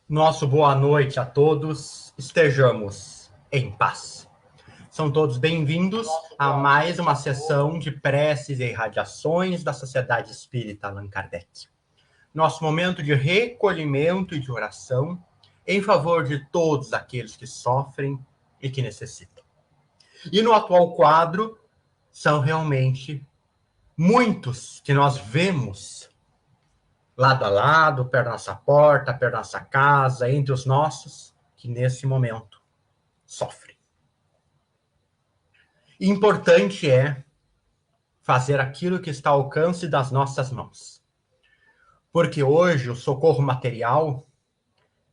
Nosso boa noite a todos, estejamos em paz. São todos bem-vindos a mais uma sessão de preces e irradiações da Sociedade Espírita Allan Kardec. Nosso momento de recolhimento e de oração em favor de todos aqueles que sofrem e que necessitam. E no atual quadro, são realmente muitos que nós vemos lado a lado, perto da nossa porta, perto da nossa casa, entre os nossos, que nesse momento sofrem. E importante é fazer aquilo que está ao alcance das nossas mãos. Porque hoje o socorro material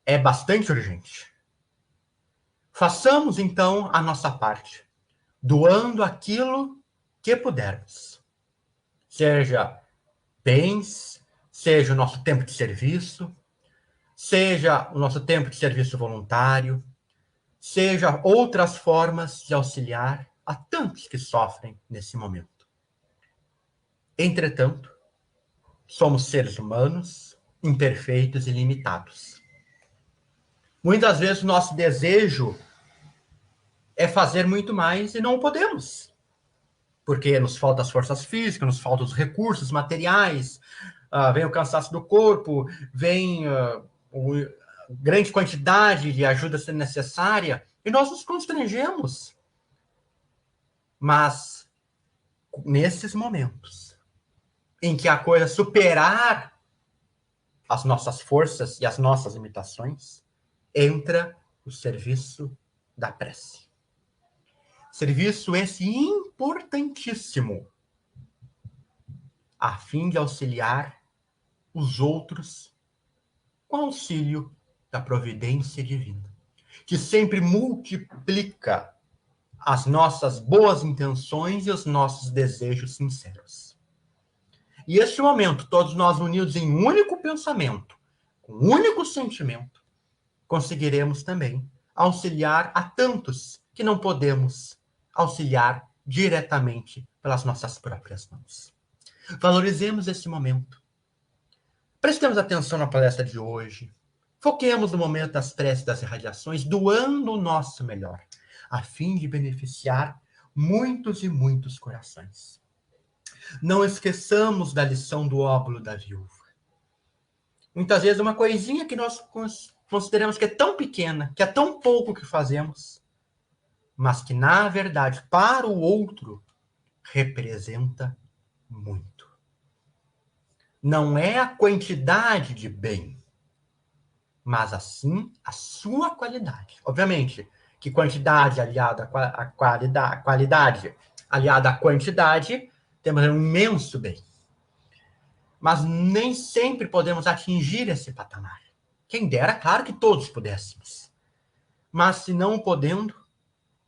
é bastante urgente. Façamos, então, a nossa parte, doando aquilo que pudermos. Seja bens, seja o nosso tempo de serviço, seja o nosso tempo de serviço voluntário, seja outras formas de auxiliar a tantos que sofrem nesse momento. Entretanto, somos seres humanos, imperfeitos e limitados. Muitas vezes o nosso desejo é fazer muito mais e não podemos, porque nos faltam as forças físicas, nos faltam os recursos materiais, vem o cansaço do corpo, vem grande quantidade de ajuda sendo necessária, e nós nos constrangemos. Mas, nesses momentos em que a coisa superar as nossas forças e as nossas limitações, entra o serviço da prece. Serviço esse importantíssimo, a fim de auxiliar os outros com auxílio da providência divina, que sempre multiplica as nossas boas intenções e os nossos desejos sinceros. E este momento, todos nós unidos em um único pensamento, com um único sentimento, conseguiremos também auxiliar a tantos que não podemos auxiliar diretamente pelas nossas próprias mãos. Valorizemos esse momento. Prestemos atenção na palestra de hoje. Foquemos no momento das preces das irradiações, doando o nosso melhor, a fim de beneficiar muitos e muitos corações. Não esqueçamos da lição do óbolo da viúva. Muitas vezes uma coisinha que nós consideramos que é tão pequena, que é tão pouco que fazemos, mas que, na verdade, para o outro, representa muito. Não é a quantidade de bem, mas, assim, a sua qualidade. Obviamente, que quantidade aliada à qualidade aliada à quantidade, temos um imenso bem. Mas nem sempre podemos atingir esse patamar. Quem dera, claro que todos pudéssemos. Mas, se não podendo,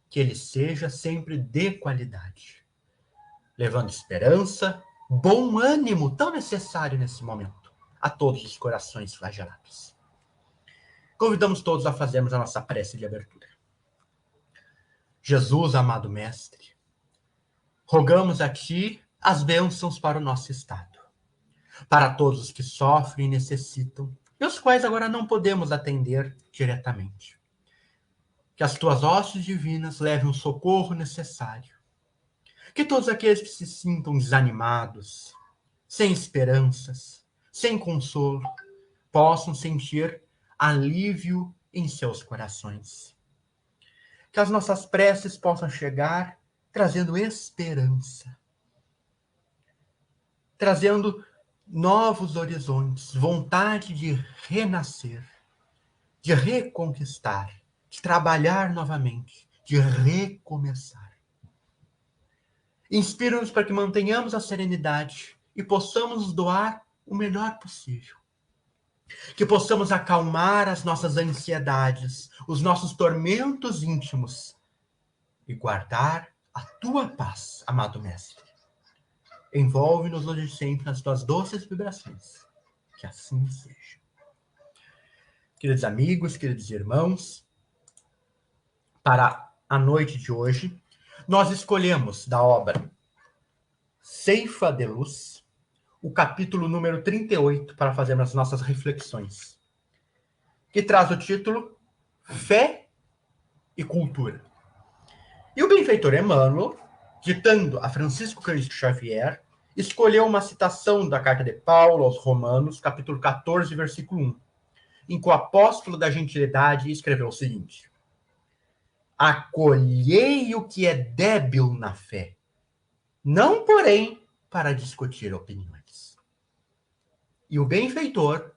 que ele seja sempre de qualidade, levando esperança, bom ânimo, tão necessário nesse momento, a todos os corações flagelados. Convidamos todos a fazermos a nossa prece de abertura. Jesus, amado Mestre, rogamos a Ti as bênçãos para o nosso estado, para todos os que sofrem e necessitam, e os quais agora não podemos atender diretamente. Que as Tuas hostes divinas levem o socorro necessário. Que todos aqueles que se sintam desanimados, sem esperanças, sem consolo, possam sentir alívio em seus corações. Que as nossas preces possam chegar trazendo esperança, trazendo novos horizontes, vontade de renascer, de reconquistar, de trabalhar novamente, de recomeçar. Inspira-nos para que mantenhamos a serenidade e possamos nos doar o melhor possível. Que possamos acalmar as nossas ansiedades, os nossos tormentos íntimos e guardar a Tua paz, amado Mestre. Envolve-nos hoje e sempre nas Tuas doces vibrações. Que assim seja. Queridos amigos, queridos irmãos, para a noite de hoje, nós escolhemos da obra Ceifa de Luz, o capítulo número 38, para fazermos as nossas reflexões, que traz o título Fé e Cultura. E o benfeitor Emmanuel, ditando a Francisco Cândido Xavier, escolheu uma citação da carta de Paulo aos Romanos, capítulo 14, versículo 1, em que o apóstolo da gentilidade escreveu o seguinte: acolhei o que é débil na fé, não, porém, para discutir opiniões. E o benfeitor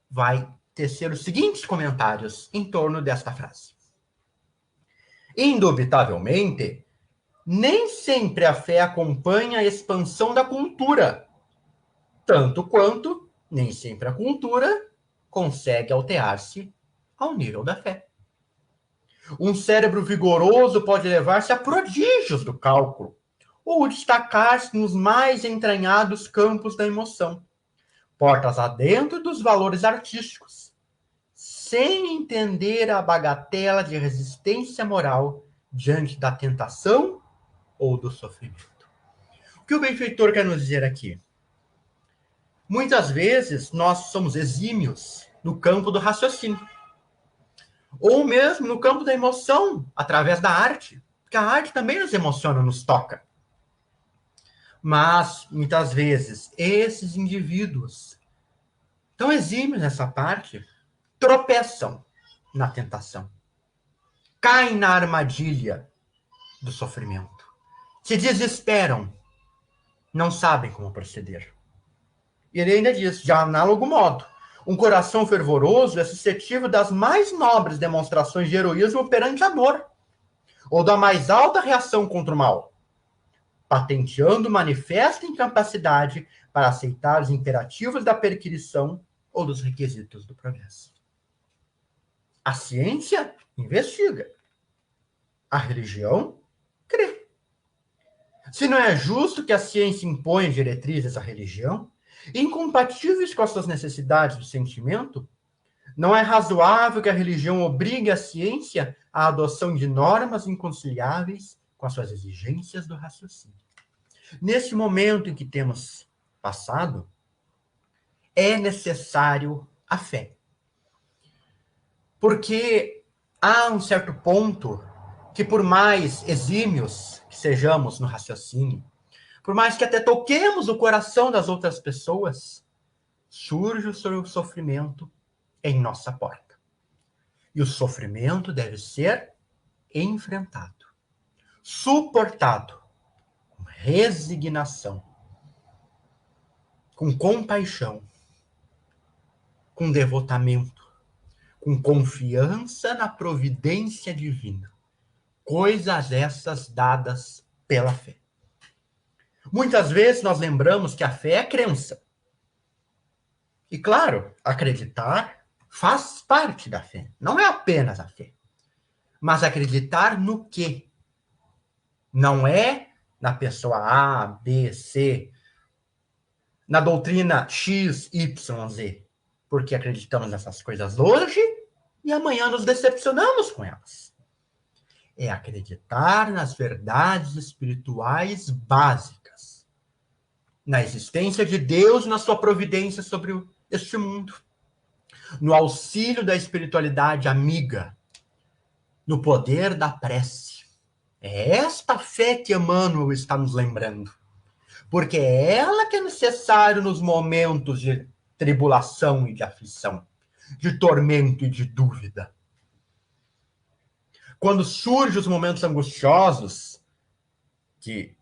vai tecer os seguintes comentários em torno desta frase. Indubitavelmente, nem sempre a fé acompanha a expansão da cultura, tanto quanto nem sempre a cultura consegue alterar-se ao nível da fé. Um cérebro vigoroso pode levar-se a prodígios do cálculo, ou destacar-se nos mais entranhados campos da emoção, portas adentro dos valores artísticos, sem entender a bagatela de resistência moral diante da tentação ou do sofrimento. O que o benfeitor quer nos dizer aqui? Muitas vezes nós somos exímios no campo do raciocínio, ou mesmo no campo da emoção, através da arte, porque a arte também nos emociona, nos toca. Mas, muitas vezes, esses indivíduos tão exímios nessa parte tropeçam na tentação, caem na armadilha do sofrimento, se desesperam, não sabem como proceder. E ele ainda diz, de análogo modo, um coração fervoroso é suscetível das mais nobres demonstrações de heroísmo perante amor, ou da mais alta reação contra o mal, patenteando manifesta incapacidade para aceitar os imperativos da perquisição ou dos requisitos do progresso. A ciência investiga. A religião crê. Se não é justo que a ciência imponha diretrizes à religião, incompatíveis com as suas necessidades do sentimento, não é razoável que a religião obrigue a ciência à adoção de normas inconciliáveis com as suas exigências do raciocínio. Nesse momento em que temos passado, é necessário a fé. Porque há um certo ponto que, por mais exímios que sejamos no raciocínio, por mais que até toquemos o coração das outras pessoas, surge o sofrimento em nossa porta. E o sofrimento deve ser enfrentado, suportado, com resignação, com compaixão, com devotamento, com confiança na providência divina. Coisas essas dadas pela fé. Muitas vezes nós lembramos que a fé é crença. E claro, acreditar faz parte da fé. Não é apenas a fé. Mas acreditar no quê? Não é na pessoa A, B, C, na doutrina X, Y, Z. Porque acreditamos nessas coisas hoje e amanhã nos decepcionamos com elas. É acreditar nas verdades espirituais básicas, na existência de Deus, na sua providência sobre este mundo, no auxílio da espiritualidade amiga, no poder da prece. É esta fé que Emmanuel está nos lembrando, porque é ela que é necessário nos momentos de tribulação e de aflição, de tormento e de dúvida. Quando surgem os momentos angustiosos que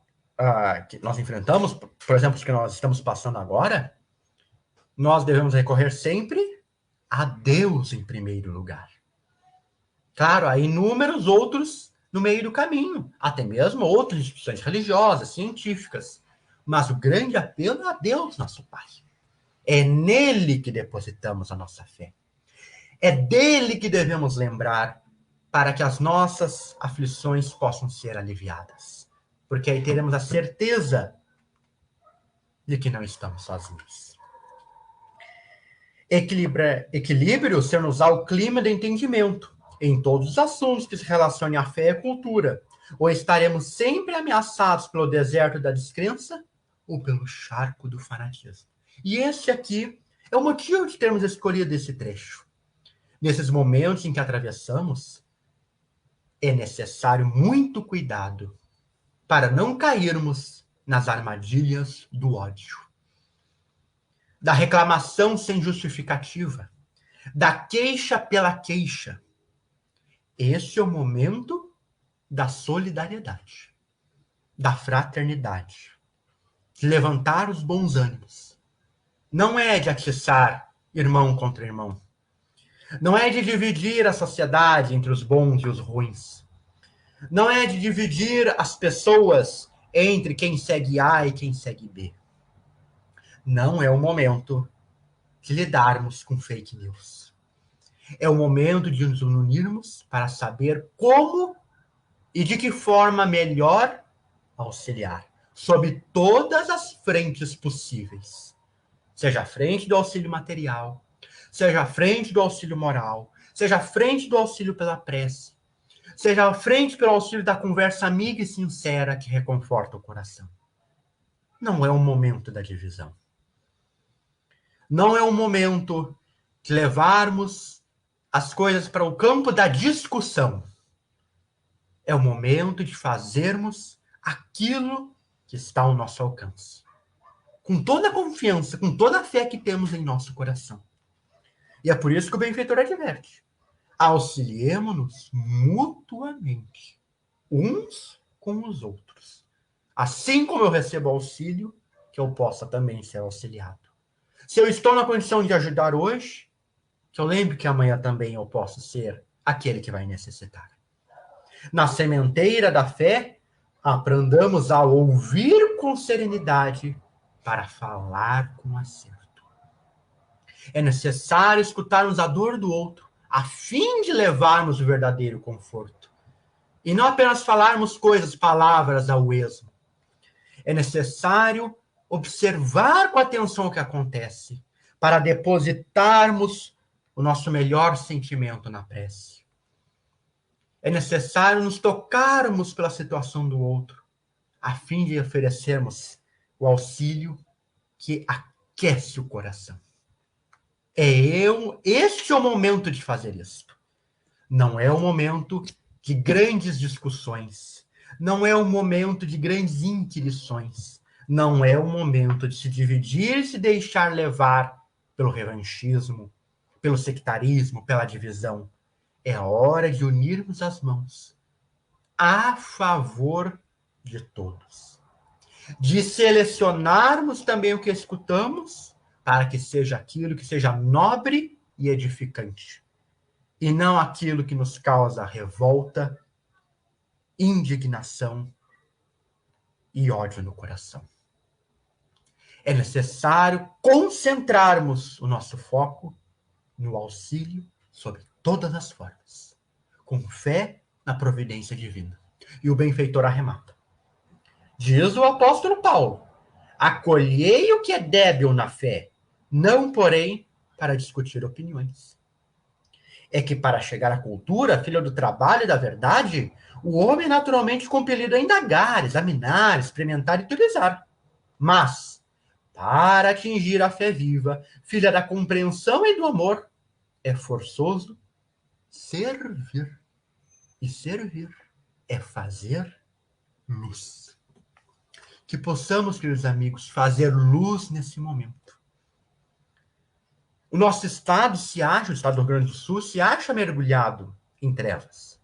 nós enfrentamos, por exemplo, os que nós estamos passando agora, nós devemos recorrer sempre a Deus em primeiro lugar. Claro, há inúmeros outros no meio do caminho, até mesmo outras instituições religiosas, científicas. Mas o grande apelo é a Deus, nosso Pai. É nele que depositamos a nossa fé. É dele que devemos lembrar para que as nossas aflições possam ser aliviadas. Porque aí teremos a certeza de que não estamos sozinhos. Equilíbrio ser-nos-á o clima de entendimento em todos os assuntos que se relacionem à fé e à cultura, ou estaremos sempre ameaçados pelo deserto da descrença ou pelo charco do fanatismo. E esse aqui é o motivo de termos escolhido esse trecho. Nesses momentos em que atravessamos, é necessário muito cuidado para não cairmos nas armadilhas do ódio, da reclamação sem justificativa, da queixa pela queixa. Esse é o momento da solidariedade, da fraternidade, de levantar os bons ânimos. Não é de atiçar irmão contra irmão. Não é de dividir a sociedade entre os bons e os ruins. Não é de dividir as pessoas entre quem segue A e quem segue B. Não é o momento de lidarmos com fake news. É o momento de nos unirmos para saber como e de que forma melhor auxiliar, sob todas as frentes possíveis. Seja a frente do auxílio material, seja a frente do auxílio moral, seja a frente do auxílio pela prece, seja a frente pelo auxílio da conversa amiga e sincera que reconforta o coração. Não é o momento da divisão. Não é o momento de levarmos as coisas para o campo da discussão. É o momento de fazermos aquilo que está ao nosso alcance. Com toda a confiança, com toda a fé que temos em nosso coração. E é por isso que o benfeitor adverte. Auxiliemo-nos mutuamente, uns com os outros. Assim como eu recebo auxílio, que eu possa também ser auxiliado. Se eu estou na condição de ajudar hoje, que eu lembre que amanhã também eu posso ser aquele que vai necessitar. Na sementeira da fé, aprendamos a ouvir com serenidade para falar com acerto. É necessário escutarmos a dor do outro, a fim de levarmos o verdadeiro conforto. E não apenas falarmos coisas, palavras ao esmo. É necessário observar com atenção o que acontece, para depositarmos o nosso melhor sentimento na prece. É necessário nos tocarmos pela situação do outro, a fim de oferecermos o auxílio que aquece o coração. Este é o momento de fazer isto. Não é o momento de grandes discussões. Não é o momento de grandes inquirições. Não é o momento de se dividir e se deixar levar pelo revanchismo, pelo sectarismo, pela divisão. É hora de unirmos as mãos a favor de todos. De selecionarmos também o que escutamos para que seja aquilo que seja nobre e edificante. E não aquilo que nos causa revolta, indignação e ódio no coração. É necessário concentrarmos o nosso foco no auxílio sob todas as formas, com fé na providência divina. E o benfeitor arremata. Diz o apóstolo Paulo: acolhei o que é débil na fé, não, porém, para discutir opiniões. É que para chegar à cultura, filha do trabalho e da verdade, o homem é naturalmente compelido a indagar, examinar, experimentar e utilizar. Mas, para atingir a fé viva, filha da compreensão e do amor, é forçoso servir. E servir é fazer luz. Que possamos, queridos amigos, fazer luz nesse momento. O nosso estado o estado do Rio Grande do Sul, se acha mergulhado em trevas.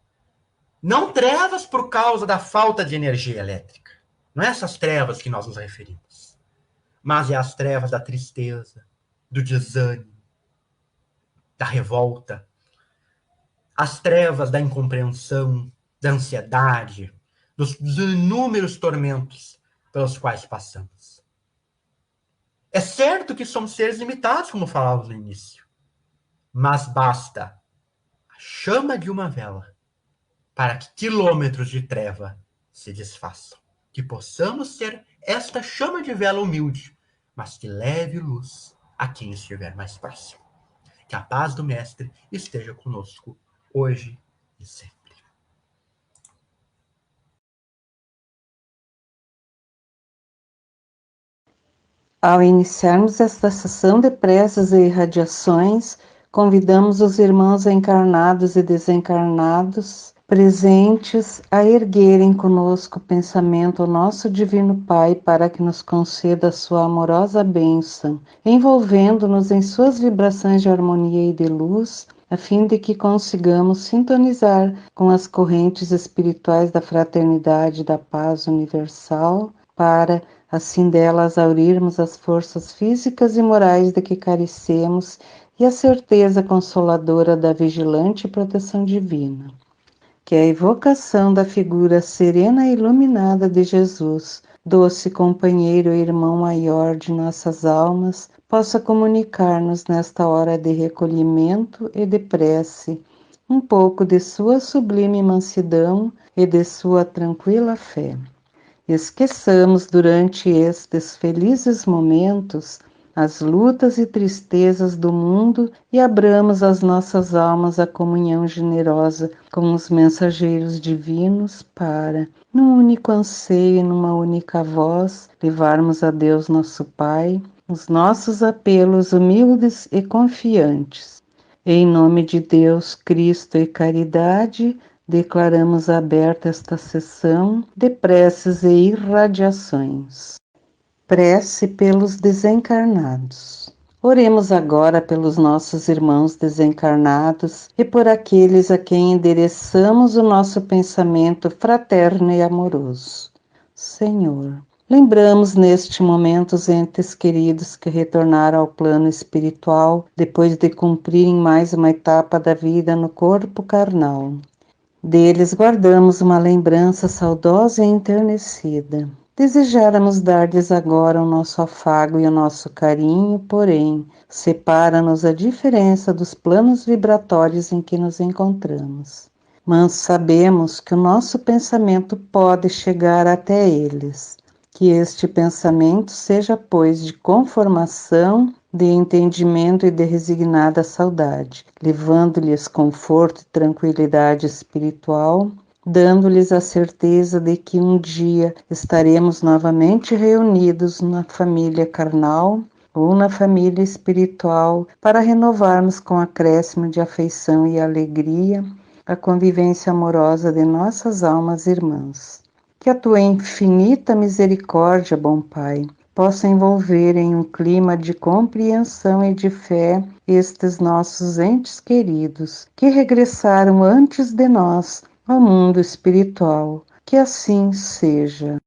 Não trevas por causa da falta de energia elétrica. Não é essas trevas que nós nos referimos. Mas é as trevas da tristeza, do desânimo, da revolta, as trevas da incompreensão, da ansiedade, dos inúmeros tormentos pelos quais passamos. É certo que somos seres limitados, como falávamos no início, mas basta a chama de uma vela para que quilômetros de treva se desfaçam. Que possamos ser esta chama de vela humilde, mas que leve luz a quem estiver mais próximo. Que a paz do Mestre esteja conosco, hoje e sempre. Ao iniciarmos esta sessão de preces e irradiações, convidamos os irmãos encarnados e desencarnados presentes a erguerem conosco o pensamento ao nosso Divino Pai para que nos conceda a sua amorosa bênção, envolvendo-nos em suas vibrações de harmonia e de luz, a fim de que consigamos sintonizar com as correntes espirituais da fraternidade e da paz universal, para, assim delas, aurirmos as forças físicas e morais de que carecemos e a certeza consoladora da vigilante proteção divina. Que a evocação da figura serena e iluminada de Jesus, doce companheiro e irmão maior de nossas almas, possa comunicar-nos nesta hora de recolhimento e de prece um pouco de sua sublime mansidão e de sua tranquila fé. Esqueçamos durante estes felizes momentos as lutas e tristezas do mundo e abramos as nossas almas à comunhão generosa com os mensageiros divinos para, num único anseio e numa única voz, levarmos a Deus nosso Pai os nossos apelos humildes e confiantes. Em nome de Deus, Cristo e caridade, declaramos aberta esta sessão de preces e irradiações. Prece pelos desencarnados. Oremos agora pelos nossos irmãos desencarnados e por aqueles a quem endereçamos o nosso pensamento fraterno e amoroso. Senhor, lembramos neste momento os entes queridos que retornaram ao plano espiritual depois de cumprirem mais uma etapa da vida no corpo carnal. Deles guardamos uma lembrança saudosa e enternecida. Desejáramos dar-lhes agora o nosso afago e o nosso carinho, porém, separa-nos a diferença dos planos vibratórios em que nos encontramos. Mas sabemos que o nosso pensamento pode chegar até eles. Que este pensamento seja, pois, de conformação, de entendimento e de resignada saudade, levando-lhes conforto e tranquilidade espiritual, dando-lhes a certeza de que um dia estaremos novamente reunidos na família carnal ou na família espiritual para renovarmos com acréscimo de afeição e alegria a convivência amorosa de nossas almas irmãs. Que a tua infinita misericórdia, bom Pai, possa envolver em um clima de compreensão e de fé estes nossos entes queridos, que regressaram antes de nós ao mundo espiritual. Que assim seja.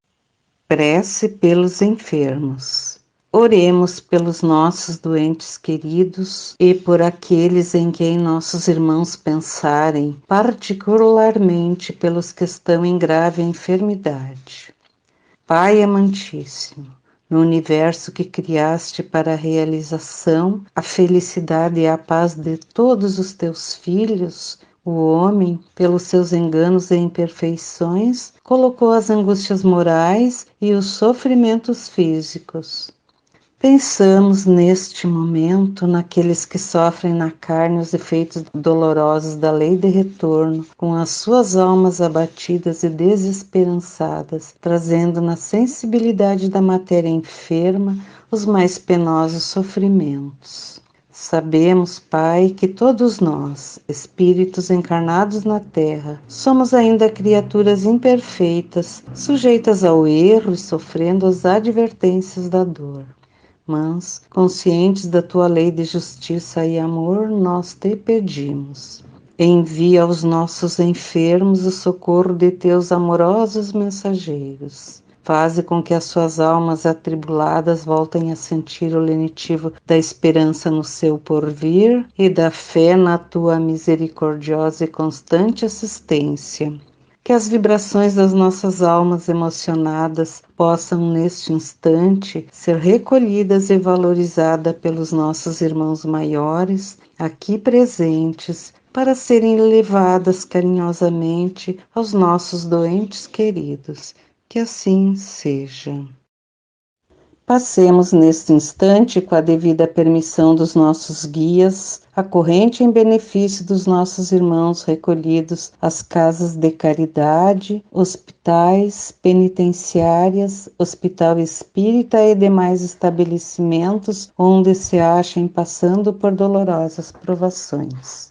Prece pelos enfermos. Oremos pelos nossos doentes queridos e por aqueles em quem nossos irmãos pensarem, particularmente pelos que estão em grave enfermidade. Pai amantíssimo, no universo que criaste para a realização, a felicidade e a paz de todos os teus filhos, o homem, pelos seus enganos e imperfeições, colocou as angústias morais e os sofrimentos físicos. Pensamos neste momento naqueles que sofrem na carne os efeitos dolorosos da lei de retorno, com as suas almas abatidas e desesperançadas, trazendo na sensibilidade da matéria enferma os mais penosos sofrimentos. Sabemos, Pai, que todos nós, espíritos encarnados na Terra, somos ainda criaturas imperfeitas, sujeitas ao erro e sofrendo as advertências da dor. Mas, conscientes da tua lei de justiça e amor, nós te pedimos. Envia aos nossos enfermos o socorro de teus amorosos mensageiros. Faze com que as suas almas atribuladas voltem a sentir o lenitivo da esperança no seu porvir e da fé na tua misericordiosa e constante assistência. Que as vibrações das nossas almas emocionadas possam, neste instante, ser recolhidas e valorizadas pelos nossos irmãos maiores, aqui presentes, para serem levadas carinhosamente aos nossos doentes queridos. Que assim seja. Passemos neste instante, com a devida permissão dos nossos guias, a corrente em benefício dos nossos irmãos recolhidos às casas de caridade, hospitais, penitenciárias, hospital espírita e demais estabelecimentos onde se achem passando por dolorosas provações.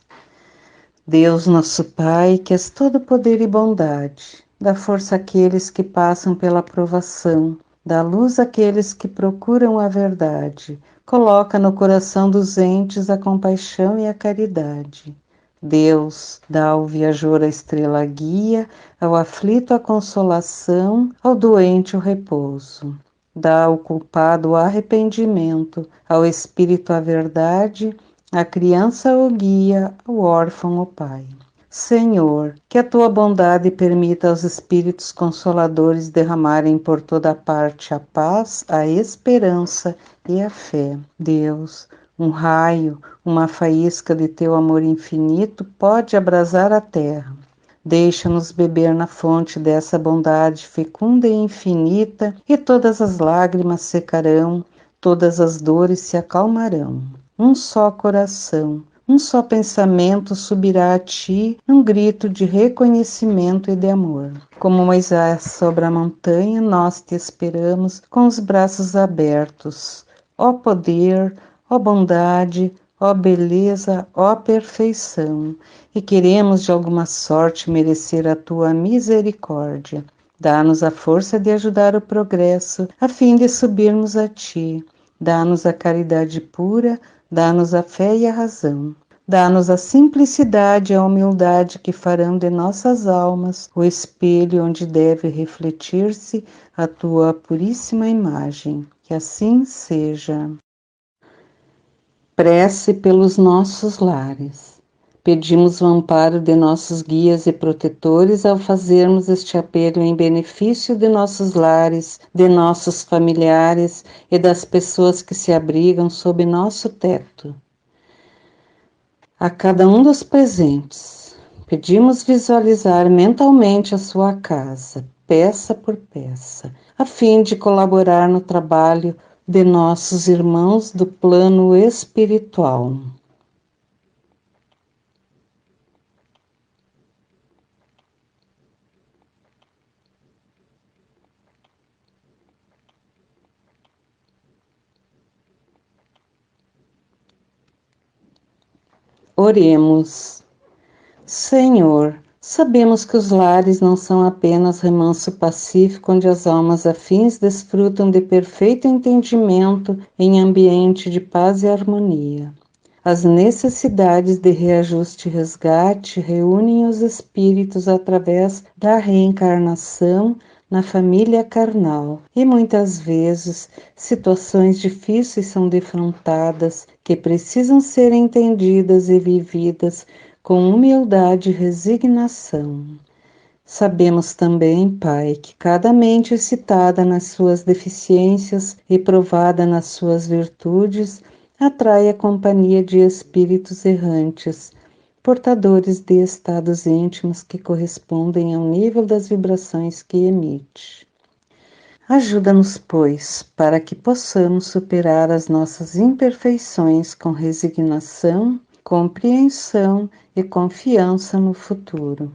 Deus nosso Pai, que és todo poder e bondade, dá força àqueles que passam pela provação, dá luz àqueles que procuram a verdade, coloca no coração dos entes a compaixão e a caridade. Deus, dá ao viajor a estrela guia, ao aflito a consolação, ao doente o repouso. Dá ao culpado o arrependimento, ao espírito a verdade, à criança o guia, ao órfão o pai. Senhor, que a tua bondade permita aos espíritos consoladores derramarem por toda parte a paz, a esperança e a fé. Deus, um raio, uma faísca de teu amor infinito pode abrasar a terra. Deixa-nos beber na fonte dessa bondade fecunda e infinita, e todas as lágrimas secarão, todas as dores se acalmarão. Um só coração, um só pensamento subirá a ti num grito de reconhecimento e de amor. Como Moisés sobre a montanha, nós te esperamos com os braços abertos. Ó poder, ó bondade, ó beleza, ó perfeição, e queremos de alguma sorte merecer a tua misericórdia. Dá-nos a força de ajudar o progresso, a fim de subirmos a ti. Dá-nos a caridade pura, dá-nos a fé e a razão. Dá-nos a simplicidade e a humildade que farão de nossas almas o espelho onde deve refletir-se a tua puríssima imagem. Que assim seja. Prece pelos nossos lares. Pedimos o amparo de nossos guias e protetores ao fazermos este apelo em benefício de nossos lares, de nossos familiares e das pessoas que se abrigam sob nosso teto. A cada um dos presentes, pedimos visualizar mentalmente a sua casa, peça por peça, a fim de colaborar no trabalho de nossos irmãos do plano espiritual. Oremos. Senhor, sabemos que os lares não são apenas remanso pacífico onde as almas afins desfrutam de perfeito entendimento em ambiente de paz e harmonia. As necessidades de reajuste e resgate reúnem os espíritos através da reencarnação na família carnal, e muitas vezes situações difíceis são defrontadas que precisam ser entendidas e vividas com humildade e resignação. Sabemos também, Pai, que cada mente excitada nas suas deficiências e provada nas suas virtudes atrai a companhia de espíritos errantes, portadores de estados íntimos que correspondem ao nível das vibrações que emite. Ajuda-nos, pois, para que possamos superar as nossas imperfeições com resignação, compreensão e confiança no futuro.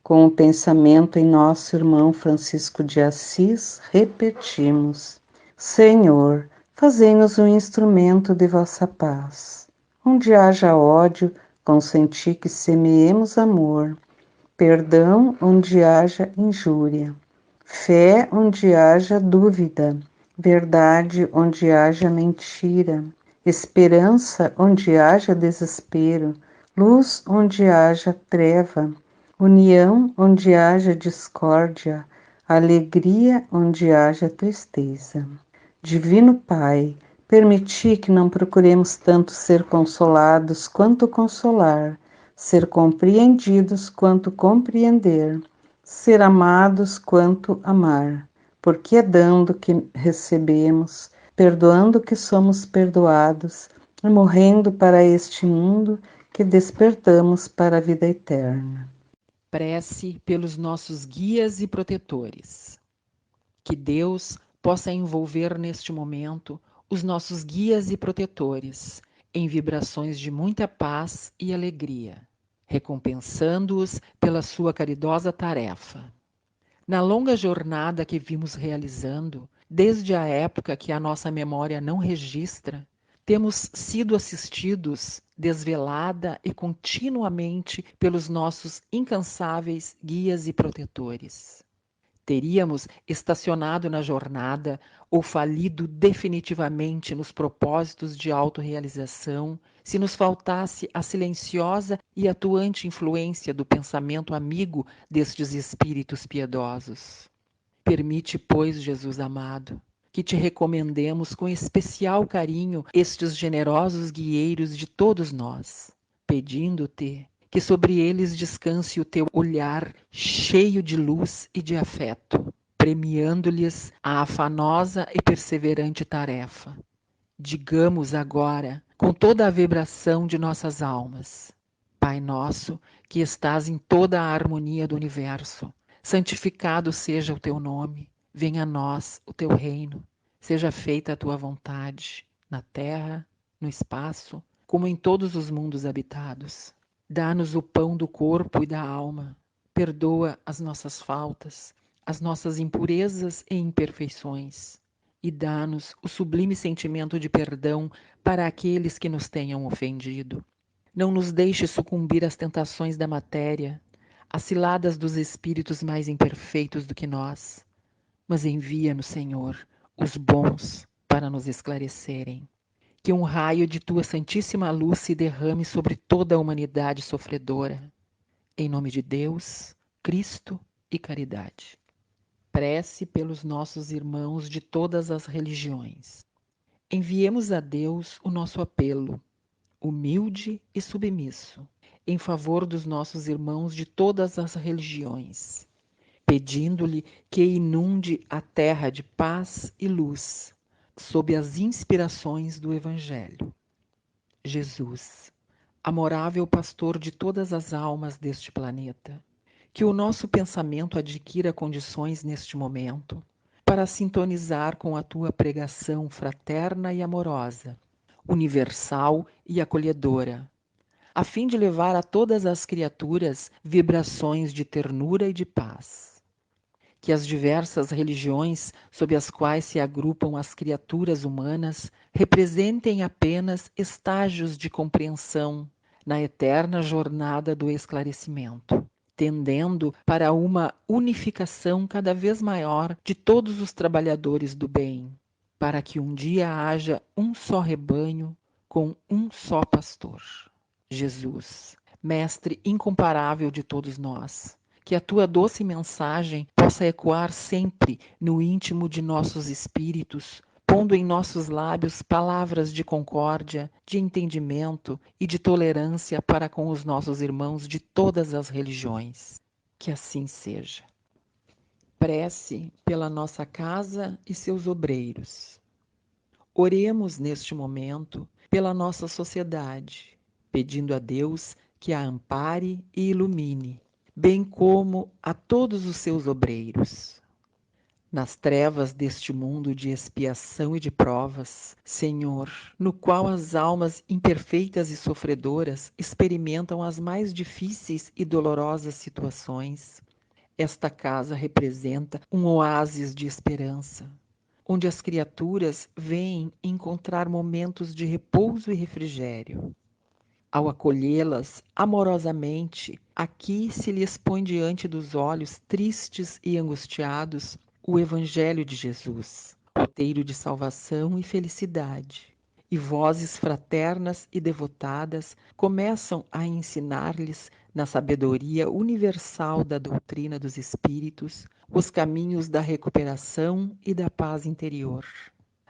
Com o pensamento em nosso irmão Francisco de Assis, repetimos: Senhor, fazei-nos um instrumento de vossa paz. Onde haja ódio, consenti que semeemos amor. Perdão onde haja injúria. Fé onde haja dúvida. Verdade onde haja mentira. Esperança onde haja desespero. Luz onde haja treva. União onde haja discórdia. Alegria onde haja tristeza. Divino Pai, permiti que não procuremos tanto ser consolados quanto consolar, ser compreendidos quanto compreender, ser amados quanto amar, porque é dando que recebemos, perdoando que somos perdoados, e morrendo para este mundo que despertamos para a vida eterna. Prece pelos nossos guias e protetores. Que Deus possa envolver neste momento os nossos guias e protetores em vibrações de muita paz e alegria, recompensando-os pela sua caridosa tarefa. Na longa jornada que vimos realizando, desde a época que a nossa memória não registra, temos sido assistidos desvelada e continuamente pelos nossos incansáveis guias e protetores. Teríamos estacionado na jornada ou falido definitivamente nos propósitos de autorrealização se nos faltasse a silenciosa e atuante influência do pensamento amigo destes espíritos piedosos. Permite, pois, Jesus amado, que te recomendemos com especial carinho estes generosos guieiros de todos nós, pedindo-te que sobre eles descanse o teu olhar cheio de luz e de afeto, premiando-lhes a afanosa e perseverante tarefa. Digamos agora, com toda a vibração de nossas almas: Pai nosso, que estás em toda a harmonia do universo, santificado seja o teu nome, venha a nós o teu reino, seja feita a tua vontade, na terra, no espaço, como em todos os mundos habitados. Dá-nos o pão do corpo e da alma. Perdoa as nossas faltas, as nossas impurezas e imperfeições. E dá-nos o sublime sentimento de perdão para aqueles que nos tenham ofendido. Não nos deixe sucumbir às tentações da matéria, às ciladas dos espíritos mais imperfeitos do que nós. Mas envia-nos, Senhor, os bons para nos esclarecerem. Que um raio de tua santíssima luz se derrame sobre toda a humanidade sofredora. Em nome de Deus, Cristo e caridade. Prece pelos nossos irmãos de todas as religiões. Enviemos a Deus o nosso apelo, humilde e submisso, em favor dos nossos irmãos de todas as religiões, pedindo-lhe que inunde a terra de paz e luz, sob as inspirações do Evangelho. Jesus, amorável pastor de todas as almas deste planeta, que o nosso pensamento adquira condições neste momento para sintonizar com a tua pregação fraterna e amorosa, universal e acolhedora, a fim de levar a todas as criaturas vibrações de ternura e de paz. Que as diversas religiões sob as quais se agrupam as criaturas humanas representem apenas estágios de compreensão na eterna jornada do esclarecimento, tendendo para uma unificação cada vez maior de todos os trabalhadores do bem, para que um dia haja um só rebanho com um só pastor. Jesus, Mestre incomparável de todos nós, que a tua doce mensagem possa ecoar sempre no íntimo de nossos espíritos, pondo em nossos lábios palavras de concórdia, de entendimento e de tolerância para com os nossos irmãos de todas as religiões. Que assim seja. Prece pela nossa casa e seus obreiros. Oremos neste momento pela nossa sociedade, pedindo a Deus que a ampare e ilumine, bem como a todos os seus obreiros. Nas trevas deste mundo de expiação e de provas, Senhor, no qual as almas imperfeitas e sofredoras experimentam as mais difíceis e dolorosas situações, esta casa representa um oásis de esperança, onde as criaturas vêm encontrar momentos de repouso e refrigério. Ao acolhê-las amorosamente, aqui se lhes põe diante dos olhos tristes e angustiados o Evangelho de Jesus, roteiro de salvação e felicidade. E vozes fraternas e devotadas começam a ensinar-lhes, na sabedoria universal da doutrina dos Espíritos, os caminhos da recuperação e da paz interior.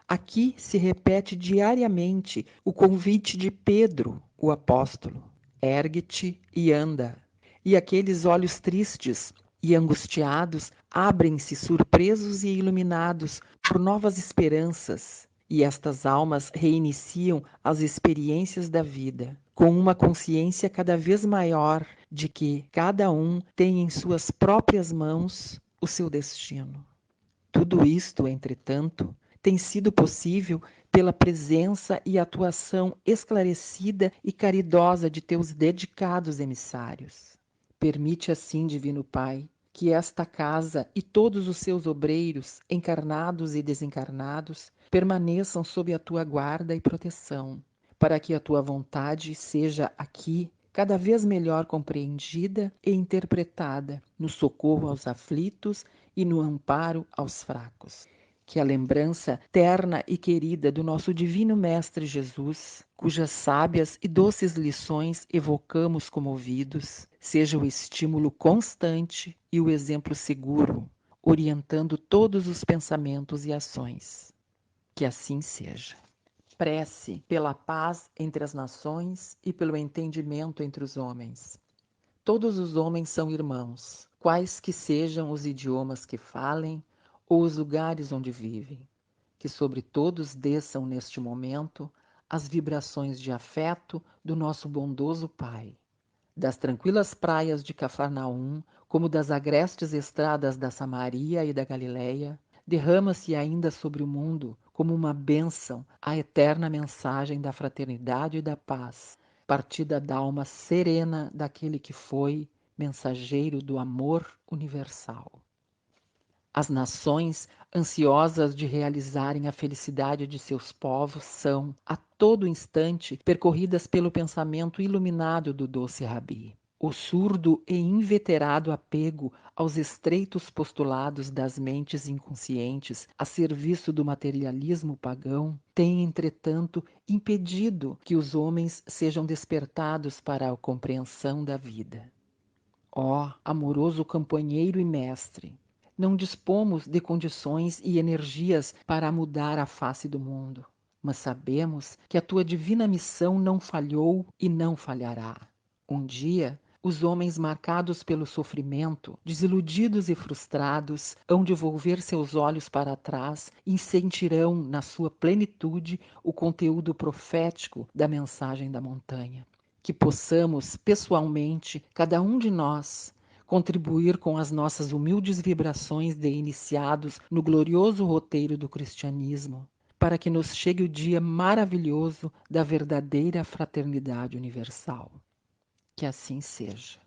Aqui se repete diariamente o convite de Pedro, o apóstolo: ergue-te e anda. E aqueles olhos tristes e angustiados abrem-se surpresos e iluminados por novas esperanças, e estas almas reiniciam as experiências da vida, com uma consciência cada vez maior de que cada um tem em suas próprias mãos o seu destino. Tudo isto, entretanto, tem sido possível pela presença e atuação esclarecida e caridosa de teus dedicados emissários. Permite assim, Divino Pai, que esta casa e todos os seus obreiros, encarnados e desencarnados, permaneçam sob a tua guarda e proteção, para que a tua vontade seja aqui cada vez melhor compreendida e interpretada no socorro aos aflitos e no amparo aos fracos. Que a lembrança terna e querida do nosso Divino Mestre Jesus, cujas sábias e doces lições evocamos comovidos, seja o estímulo constante e o exemplo seguro, orientando todos os pensamentos e ações. Que assim seja. Prece pela paz entre as nações e pelo entendimento entre os homens. Todos os homens são irmãos, quais que sejam os idiomas que falem ou os lugares onde vivem. Que sobre todos desçam neste momento as vibrações de afeto do nosso bondoso Pai. Das tranquilas praias de Cafarnaum, como das agrestes estradas da Samaria e da Galileia, derrama-se ainda sobre o mundo, como uma bênção, a eterna mensagem da fraternidade e da paz, partida da alma serena daquele que foi mensageiro do amor universal. As nações, ansiosas de realizarem a felicidade de seus povos, são, a todo instante, percorridas pelo pensamento iluminado do doce Rabi. O surdo e inveterado apego aos estreitos postulados das mentes inconscientes a serviço do materialismo pagão tem, entretanto, impedido que os homens sejam despertados para a compreensão da vida. Ó, amoroso companheiro e mestre! Não dispomos de condições e energias para mudar a face do mundo, mas sabemos que a tua divina missão não falhou e não falhará. Um dia, os homens marcados pelo sofrimento, desiludidos e frustrados, hão de volver seus olhos para trás e sentirão na sua plenitude o conteúdo profético da mensagem da montanha. Que possamos, pessoalmente, cada um de nós, contribuir com as nossas humildes vibrações de iniciados no glorioso roteiro do cristianismo, para que nos chegue o dia maravilhoso da verdadeira fraternidade universal. Que assim seja.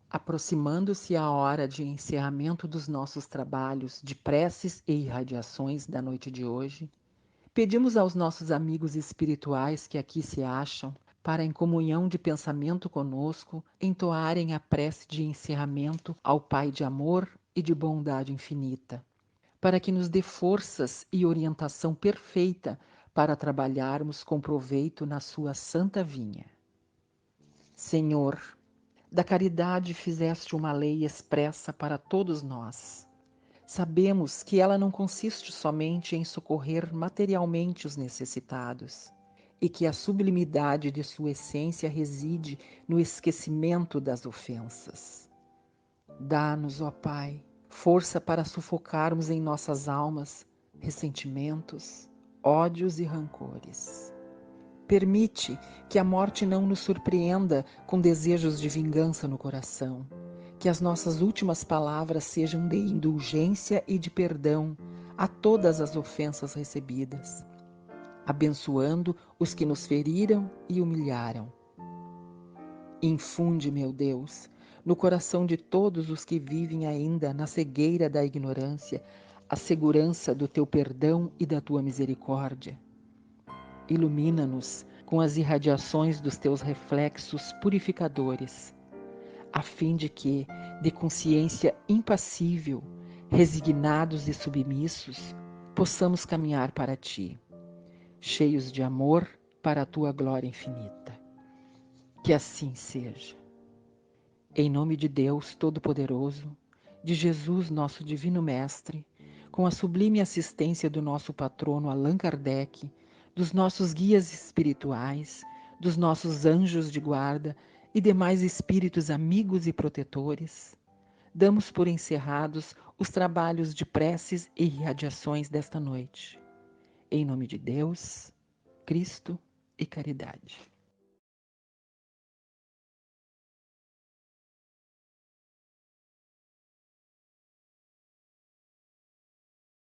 Aproximando-se a hora de encerramento dos nossos trabalhos de preces e irradiações da noite de hoje, pedimos aos nossos amigos espirituais que aqui se acham, para em comunhão de pensamento conosco, entoarem a prece de encerramento ao Pai de amor e de bondade infinita, para que nos dê forças e orientação perfeita para trabalharmos com proveito na sua santa vinha. Senhor, da caridade fizeste uma lei expressa para todos nós. Sabemos que ela não consiste somente em socorrer materialmente os necessitados, e que a sublimidade de sua essência reside no esquecimento das ofensas. Dá-nos, ó Pai, força para sufocarmos em nossas almas ressentimentos, ódios e rancores. Permite que a morte não nos surpreenda com desejos de vingança no coração, que as nossas últimas palavras sejam de indulgência e de perdão a todas as ofensas recebidas, abençoando os que nos feriram e humilharam. Infunde, meu Deus, no coração de todos os que vivem ainda na cegueira da ignorância, a segurança do teu perdão e da tua misericórdia. Ilumina-nos com as irradiações dos teus reflexos purificadores, a fim de que, de consciência impassível, resignados e submissos, possamos caminhar para ti, cheios de amor para a tua glória infinita. Que assim seja. Em nome de Deus Todo-Poderoso, de Jesus, nosso Divino Mestre, com a sublime assistência do nosso patrono Allan Kardec, dos nossos guias espirituais, dos nossos anjos de guarda e demais espíritos amigos e protetores, damos por encerrados os trabalhos de preces e irradiações desta noite. Em nome de Deus, Cristo e caridade.